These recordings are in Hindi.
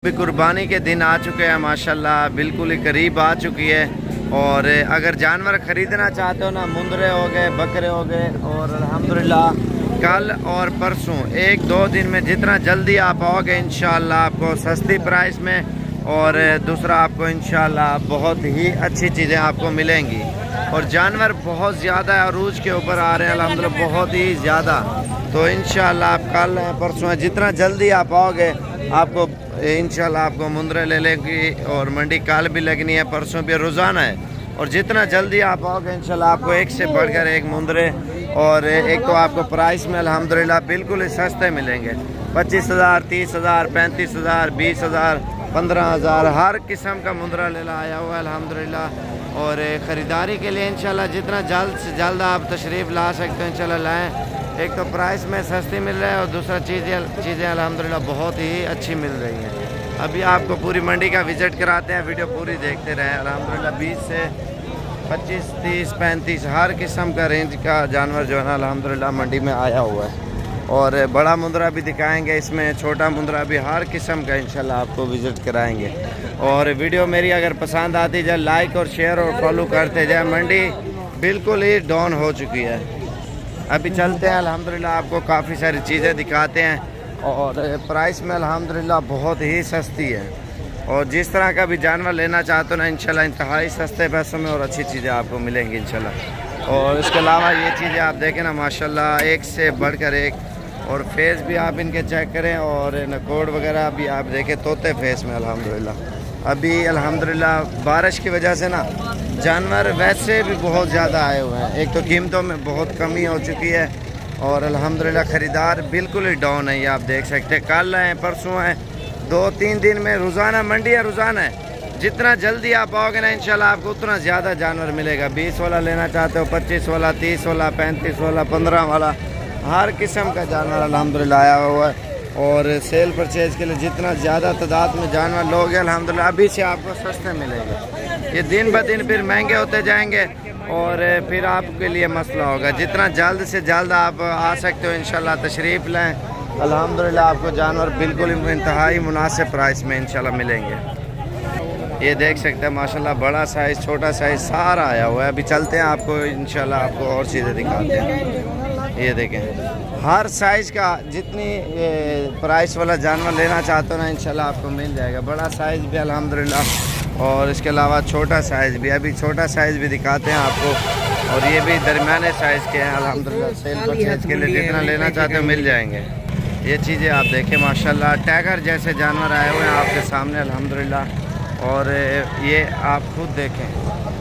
भी कुर्बानी के दिन आ चुके हैं माशाल्लाह, बिल्कुल ही करीब आ चुकी है। और अगर जानवर ख़रीदना चाहते हो ना, मुंदरे हो गए, बकरे हो गए, और अल्हम्दुलिल्लाह कल और परसों 1-2 दिन में जितना जल्दी आप आओगे इंशाल्लाह आपको सस्ती प्राइस में, और दूसरा आपको इंशाल्लाह बहुत ही अच्छी चीज़ें आपको मिलेंगी। और जानवर बहुत ज़्यादा अरूज के ऊपर आ रहे हैं अल्हम्दुलिल्लाह, बहुत ही ज़्यादा। तो इंशाल्लाह आप कल परसों जितना जल्दी आप आओगे आपको इंशाल्लाह आपको मुंदरे ले लेंगी, और मंडी कल भी लगनी है, परसों भी रोज़ाना है। और जितना जल्दी आप आओगे इंशाल्लाह आपको एक से बढ़कर एक मुंदरे, और एक तो आपको प्राइस में अल्हम्दुलिल्लाह बिल्कुल ही सस्ते मिलेंगे। 25,000, 30,000, 35,000, 20,000, 15,000 हर किस्म का मुंदरा लेला आया हुआ है अल्हम्दुलिल्लाह। और ख़रीदारी के लिए इंशाल्लाह जितना जल्द से जल्द आप तशरीफ़ ला सकते हो इंशाल्लाह लाएँ। एक तो प्राइस में सस्ती मिल रहा है, और दूसरा चीज़ें अल्हम्दुलिल्लाह बहुत ही अच्छी मिल रही हैं। अभी आपको पूरी मंडी का विज़िट कराते हैं, वीडियो पूरी देखते रहें। अल्हम्दुलिल्लाह 20 से 25, 30, 35 हर किस्म का रेंज का जानवर जो है ना अल्हम्दुलिल्लाह मंडी में आया हुआ है। और बड़ा मुंदरा भी दिखाएंगे इसमें, छोटा मुंदरा भी, हर किस्म का इंशाल्लाह आपको विज़िट कराएंगे। और वीडियो मेरी अगर पसंद आती जाए लाइक और शेयर और फॉलो करते जाए। मंडी बिल्कुल ही डाउन हो चुकी है। अभी चलते हैं अल्हम्दुलिल्लाह, आपको काफ़ी सारी चीज़ें दिखाते हैं, और प्राइस में अल्हम्दुलिल्लाह बहुत ही सस्ती है। और जिस तरह का भी जानवर लेना चाहते हो ना इंशाल्लाह इंतहाई सस्ते पैसों में और अच्छी चीज़ें आपको मिलेंगी इंशाल्लाह। और इसके अलावा ये चीज़ें आप देखें ना माशाल्लाह एक से बढ़कर एक, और फेस भी आप इनके चेक करें, और नकोड़ वगैरह भी आप देखें, तोते फेस में अल्हम्दुलिल्लाह। अभी अल्हम्दुलिल्लाह बारिश की वजह से ना जानवर वैसे भी बहुत ज़्यादा आए हुए हैं। एक तो कीमतों में बहुत कमी हो चुकी है, और अल्हम्दुलिल्लाह ख़रीदार बिल्कुल ही डाउन है। ये आप देख सकते हैं, कल हैं, परसों हैं, 2-3 दिन में रोज़ाना मंडी है, रोज़ाना है। जितना जल्दी आप आओगे ना इंशाल्लाह आपको उतना ज़्यादा जानवर मिलेगा। 20 वाला लेना चाहते हो, 25 वाला, 30 वाला, 35 वाला, 15 वाला, हर किस्म का जानवर अल्हम्दुलिल्लाह आया हुआ है। और सेल परचेज़ के लिए जितना ज़्यादा तादाद में जानवर लोगे अल्हम्दुलिल्लाह अभी से आपको सस्ते मिलेंगे। ये दिन ब दिन फिर महंगे होते जाएंगे, और फिर आपके लिए मसला होगा। जितना जल्द से जल्द आप आ सकते हो इंशाल्लाह तशरीफ़ लें। अल्हम्दुलिल्लाह आपको जानवर बिल्कुल इंतहाई मुनासिब प्राइस में इंशाल्लाह मिलेंगे। ये देख सकते हैं माशाल्लाह बड़ा साइज़, छोटा साइज़ सारा आया हुआ है। अभी चलते हैं, आपको इंशाल्लाह आपको और चीज़ें दिखाते हैं। ये देखें हर साइज़ का, जितनी प्राइस वाला जानवर लेना चाहते हो ना इंशाल्लाह आपको मिल जाएगा। बड़ा साइज़ भी अल्हम्दुलिल्लाह, और इसके अलावा छोटा साइज़ भी। अभी छोटा साइज़ भी दिखाते हैं आपको, और ये भी दरमियाने साइज़ के हैं अल्हम्दुलिल्लाह। सेल परचेज़ के लिए जितना लेना चाहते हो मिल जाएंगे। ये चीज़ें आप देखें माशाल्लाह, टाइगर जैसे जानवर आए हुए हैं आपके सामने अल्हम्दुलिल्लाह। और ये आप खुद देखें,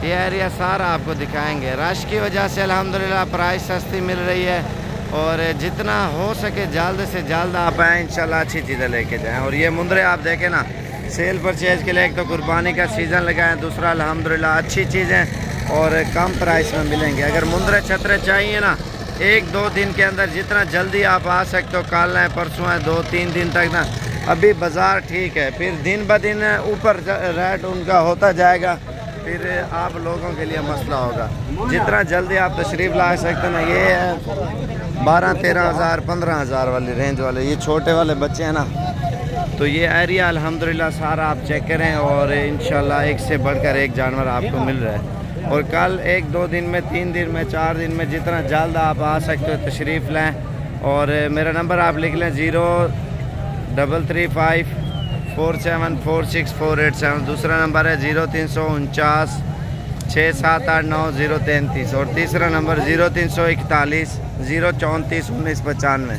ये एरिया सारा आपको दिखाएंगे। रश की वजह से अल्हम्दुलिल्लाह प्राइस सस्ती मिल रही है, और जितना हो सके जल्द से जल्द आप आएँ इंशाल्लाह अच्छी चीज़ें लेके जाएँ। और ये मुंदरे आप देखें ना, सेल परचेज़ के लिए एक तो कुर्बानी का सीज़न लगा है, दूसरा अल्हम्दुलिल्लाह अच्छी चीज़ें और कम प्राइस में मिलेंगे। अगर मुंदरे छतरे चाहिए ना 1-2 दिन के अंदर, जितना जल्दी आप आ सकते हो, कल है, परसों है, 2-3 दिन तक ना अभी बाज़ार ठीक है, फिर दिन ब दिन ऊपर रेट उनका होता जाएगा, फिर आप लोगों के लिए मसला होगा। जितना जल्दी आप तशरीफ़ ला सकते हैं ना, ये है 12-13 हज़ार, 15 हज़ार वाली रेंज वाले, ये छोटे वाले बच्चे हैं ना। तो ये एरिया अल्हम्दुलिल्लाह सारा आप चेक करें, और इंशाल्लाह एक से बढ़कर एक जानवर आपको मिल रहा है। और कल 1-2 दिन में, 3 दिन में, 4 दिन में जितना जल्द आप आ सकते हो तशरीफ़ लें। और मेरा नंबर आप लिख लें 0335474648 दूसरा नंबर है 0349 6789 और तीसरा नंबर 0341 034 1995।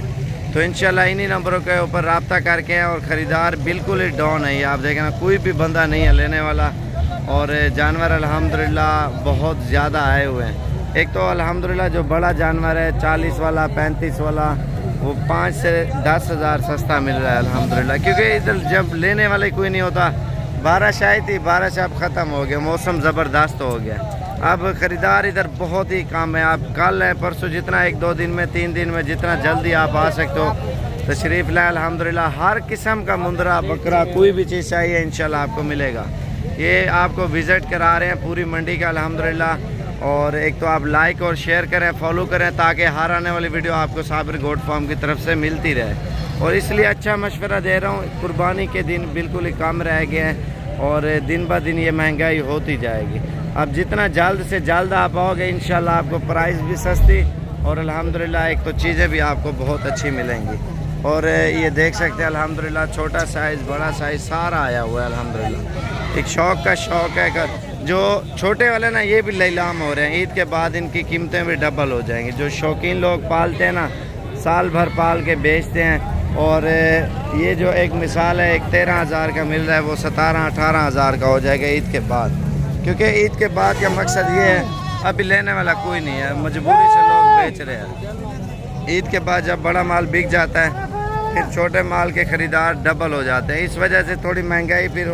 तो इंशाल्लाह इन्हीं नंबरों के ऊपर रब्ता करके, और ख़रीदार बिल्कुल ही डाउन है। ये आप देखें ना, कोई भी बंदा नहीं है लेने वाला, और जानवर अल्हम्दुलिल्लाह बहुत ज़्यादा आए हुए हैं। एक तो अल्हम्दुलिल्लाह जो बड़ा जानवर है 40 वाला, 35 वाला, वो 5 से 10 हज़ार सस्ता मिल रहा है अल्हम्दुलिल्लाह। क्योंकि इधर जब लेने वाले कोई नहीं होता, बारिश आई थी, बारिश अब ख़त्म हो गया, मौसम ज़बरदस्त हो गया। अब ख़रीदार इधर बहुत ही कम है। आप कल है, परसों, जितना 1-2 दिन में, 3 दिन में, जितना जल्दी आप आ सकते हो तशरीफ़ लाए। अल्हम्दुलिल्लाह हर किस्म का मुंदरा, बकरा, कोई भी चीज़ चाहिए इंशाल्लाह आपको मिलेगा। ये आपको विज़िट करा रहे हैं पूरी मंडी का अल्हम्दुलिल्लाह। और एक तो आप लाइक और शेयर करें, फॉलो करें, ताकि हर आने वाली वीडियो आपको साबिर गोट फार्म की तरफ से मिलती रहे। और इसलिए अच्छा मशवरा दे रहा हूँ, कुर्बानी के दिन बिल्कुल ही कम रह गए हैं और दिन ब दिन ये महंगाई होती जाएगी। अब जितना जल्द से जल्द आप आओगे इंशाल्लाह आपको प्राइस भी सस्ती और अल्हम्दुलिल्लाह एक तो चीज़ें भी आपको बहुत अच्छी मिलेंगी। और ये देख सकते हैं अल्हम्दुलिल्लाह छोटा साइज़ बड़ा साइज़ सारा आया हुआ है अल्हम्दुलिल्लाह। एक शौक़ का शौक़ है जो छोटे वाले ना ये भी नीलाम हो रहे हैं, ईद के बाद इनकी कीमतें भी डबल हो जाएंगी। जो शौकीन लोग पालते हैं ना साल भर पाल के बेचते हैं। और ये जो एक मिसाल है एक 13,000 का मिल रहा है वो 17-18,000 का हो जाएगा ईद के बाद, क्योंकि ईद के बाद का मकसद ये है अभी लेने वाला कोई नहीं है, मजबूरी से लोग बेच रहे हैं। ईद के बाद जब बड़ा माल बिक जाता है फिर छोटे माल के ख़रीदार डबल हो जाते हैं, इस वजह से थोड़ी महंगाई फिर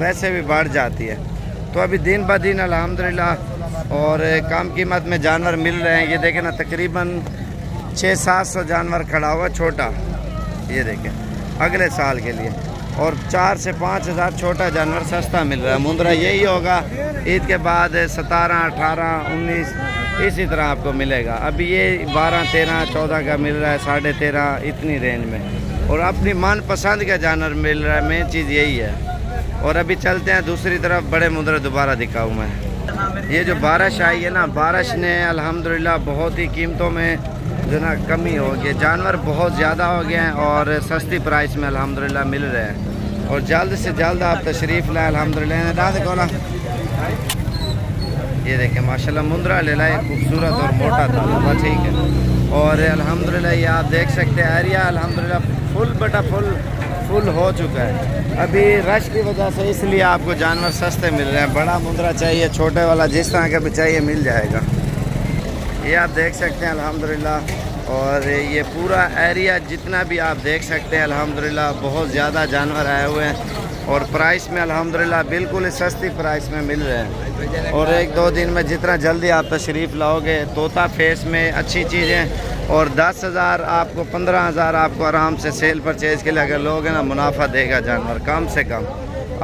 वैसे भी बढ़ जाती है। तो अभी दिन ब दिन अल्हम्दुलिल्लाह और कम कीमत में जानवर मिल रहे हैं। ये देखें ना तकरीबन 600-700 जानवर खड़ा हुआ छोटा, ये देखें अगले साल के लिए, और 4 से 5 हज़ार छोटा जानवर सस्ता मिल रहा है। मुंद्रा यही होगा ईद के बाद 17, 18, 19 इसी तरह आपको मिलेगा। अभी ये 12, 13, 14 का मिल रहा है, 13.5 इतनी रेंज में, और अपनी मनपसंद का जानवर मिल रहा है। मेन चीज़ यही है। और अभी चलते हैं दूसरी तरफ, बड़े मुंद्रा दोबारा दिखाऊँ मैं। ये जो बारिश आई है ना, बारिश ने अल्हम्दुलिल्लाह बहुत ही कीमतों में जो ना कमी हो गई, जानवर बहुत ज़्यादा हो गए हैं और सस्ती प्राइस में अल्हम्दुलिल्लाह मिल रहे हैं। और जल्द से जल्द आप तशरीफ़ लाए अल्हम्दुलिल्लाह। देखो ना ये देखें माशाल्लाह मुंद्रा ले लाए, खूबसूरत और मोटा था, ठीक है। और अल्हम्दुलिल्लाह ये आप देख सकते हैं एरिया अल्हम्दुलिल्लाह फुल बटा फुल हो चुका है। अभी रश की वजह से इसलिए आपको जानवर सस्ते मिल रहे हैं। बड़ा मुंद्रा चाहिए, छोटे वाला जिस तरह का भी चाहिए मिल जाएगा। ये आप देख सकते हैं अल्हम्दुलिल्लाह। और ये पूरा एरिया जितना भी आप देख सकते हैं अल्हम्दुलिल्लाह बहुत ज़्यादा जानवर आए हुए हैं और प्राइस में अल्हम्दुलिल्लाह बिल्कुल सस्ती प्राइस में मिल रहे हैं। और 1-2 दिन में जितना जल्दी आप तशरीफ़ लाओगे तोता फेस में अच्छी चीज़ें, और 10,000 आपको 15,000 आपको आराम से सेल परचेज़ के लिए अगर लोगे ना मुनाफा देगा जानवर कम से कम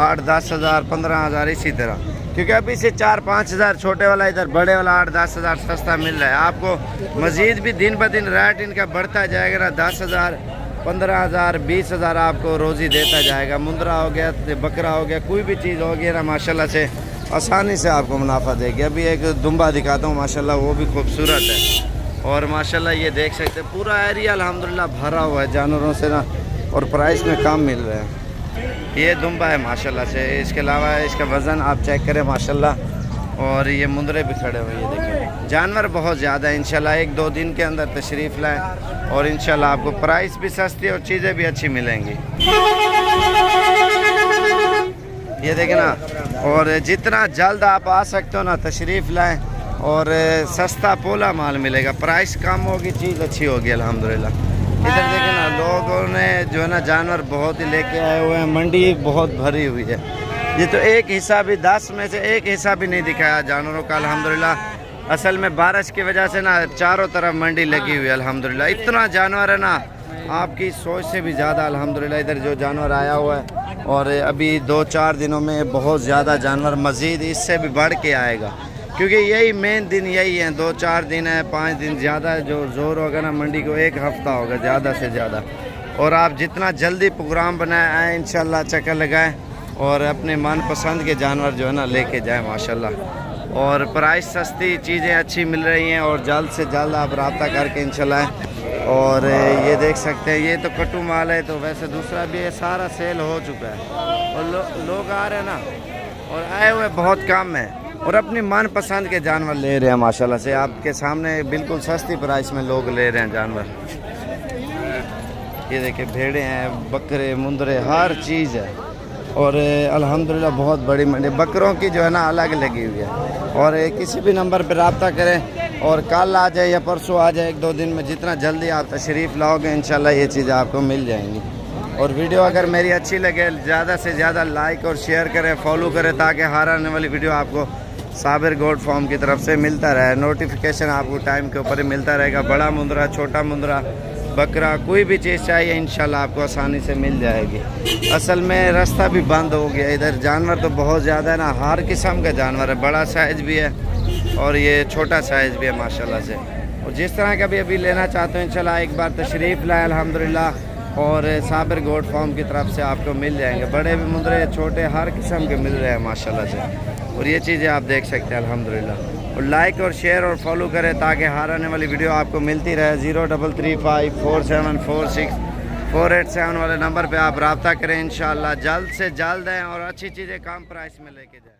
8-10 हज़ार 15,000 इसी तरह। क्योंकि अभी से 4-5 हज़ार छोटे वाला, इधर बड़े वाला 8-10 हज़ार सस्ता मिल रहा है आपको। मज़ीद भी दिन ब दिन रेट इनका बढ़ता जाएगा ना, 10,000 15,000 20,000 आपको रोज़ी देता जाएगा। मुंद्रा हो गया, बकरा हो गया, कोई भी चीज़ हो गया ना माशाल्लाह से आसानी से आपको मुनाफा देगी। अभी एक दुम्बा दिखाता हूँ माशाल्लाह, वो भी खूबसूरत है। और माशाल्लाह ये देख सकते हैं पूरा एरिया अल्हम्दुलिल्लाह भरा हुआ है जानवरों से ना, और प्राइस में कम मिल रहे हैं। ये दुम्बा है माशाल्लाह से, इसके अलावा इसका वज़न आप चेक करें माशाल्लाह। और ये मुंद्रे भी खड़े हुए, ये देखिए जानवर बहुत ज़्यादा है। इंशाल्लाह 1-2 दिन के अंदर तशरीफ़ लाएँ और इंशाल्लाह आपको प्राइस भी सस्ती और चीज़ें भी अच्छी मिलेंगी। ये देखें ना, और जितना जल्द आप आ सकते हो ना तशरीफ़ लाएँ और सस्ता पोला माल मिलेगा, प्राइस कम होगी, चीज़ अच्छी होगी अल्हम्दुलिल्लाह। इधर देखें ना लोगों ने जो है ना जानवर बहुत ही लेके आए हुए हैं, मंडी बहुत भरी हुई है। ये तो एक हिस्सा भी 10 में से एक हिस्सा भी नहीं दिखाया जानवरों का अल्हम्दुलिल्लाह। असल में बारिश की वजह से ना चारों तरफ मंडी लगी हुई है अल्हम्दुलिल्लाह। इतना जानवर है ना आपकी सोच से भी ज़्यादा अल्हम्दुलिल्लाह इधर जो जानवर आया हुआ है। और अभी 2-4 दिनों में बहुत ज़्यादा जानवर मज़ीद इससे भी बढ़ के आएगा, क्योंकि यही मेन दिन यही है। 2-4 दिन है, 5 दिन ज़्यादा जो ज़ोर होगा ना मंडी को 1 हफ़्ता होगा ज़्यादा से ज़्यादा। और आप जितना जल्दी प्रोग्राम बनाए आए इंशाल्लाह चक्कर लगाएं और अपने मनपसंद के जानवर जो है ना लेके जाएं माशाल्लाह। और प्राइस सस्ती, चीज़ें अच्छी मिल रही हैं और जल्द से जल्द आप रब्ता करके इंशाल्लाह। और ये देख सकते हैं ये तो कट्टू माल है, तो वैसे दूसरा भी है, सारा सेल हो चुका है। और लोग आ रहे हैं ना, और आए हुए बहुत कम है और अपनी मनपसंद के जानवर ले रहे हैं माशाल्लाह से। आपके सामने बिल्कुल सस्ती प्राइस में लोग ले रहे हैं जानवर। ये देखिए भेड़ें हैं, बकरे, मुंदरे, हर चीज़ है। और अल्हम्दुलिल्लाह बहुत बड़ी मंडी, बकरों की जो है ना अलग लगी हुई है। और किसी भी नंबर पर रब्ता करें और कल आ जाए या परसों आ जाए, 1-2 दिन में जितना जल्दी आप तशरीफ़ लाओगे इंशाल्लाह ये चीज़ें आपको मिल जाएंगी। और वीडियो अगर मेरी अच्छी लगे ज़्यादा से ज़्यादा लाइक और शेयर करें, फॉलो करें, ताकि हर आने वाली वीडियो आपको साबिर गोट फार्म की तरफ से मिलता रहे। नोटिफिकेशन आपको टाइम के ऊपर ही मिलता रहेगा। बड़ा मुंद्रा, छोटा मुंद्रा, बकरा, कोई भी चीज़ चाहिए इंशाल्लाह आपको आसानी से मिल जाएगी। असल में रास्ता भी बंद हो गया, इधर जानवर तो बहुत ज़्यादा है ना, हर किस्म का जानवर है, बड़ा साइज़ भी है और ये छोटा साइज़ भी है माशाल्लाह से। और जिस तरह का भी अभी लेना चाहते हो इंशाल्लाह एक बार तशरीफ़ लाए अल्हम्दुलिल्लाह। और साबिर गोट फार्म की तरफ से आपको मिल जाएंगे। बड़े भी मुंदरे, छोटे, हर किस्म के मिल रहे हैं माशाल्लाह से। और ये चीज़ें आप देख सकते हैं अल्हम्दुलिल्लाह। और लाइक और शेयर और फॉलो करें ताकि हर आने वाली वीडियो आपको मिलती रहे। 03354746 487 वाले नंबर पे आप रब्ता करें। इंशाल्लाह जल्द से जल्द है और अच्छी चीज़ें कम प्राइस में लेके जाएँ।